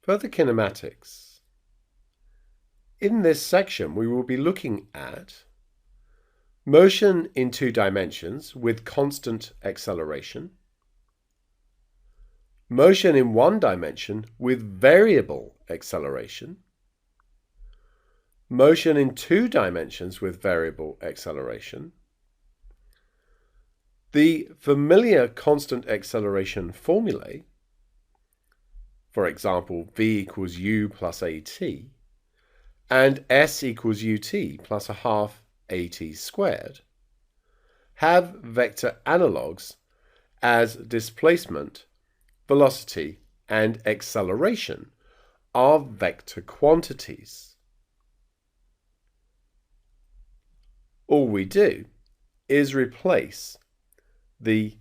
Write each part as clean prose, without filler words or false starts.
Further kinematics. In this section, we will be looking at motion in 2 dimensions with constant acceleration, motion in 1 dimension with variable acceleration, motion in 2 dimensions with variable acceleration, the familiar constant acceleration formulae, for example, v equals u plus at, and s equals ut plus a half at squared, have vector analogues as displacement, velocity, and acceleration are vector quantities. All we do is replace the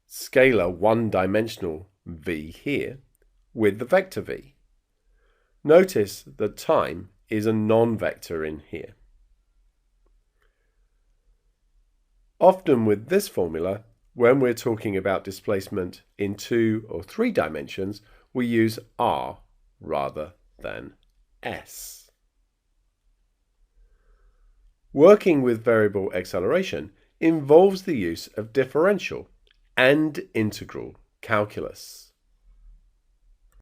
scalar one-dimensional v here with the vector v. Notice that time is a non-vector in here. Often with this formula, when we're talking about displacement in 2 or 3 dimensions, we use r rather than s. Working with variable acceleration involves the use of differential and integral calculus.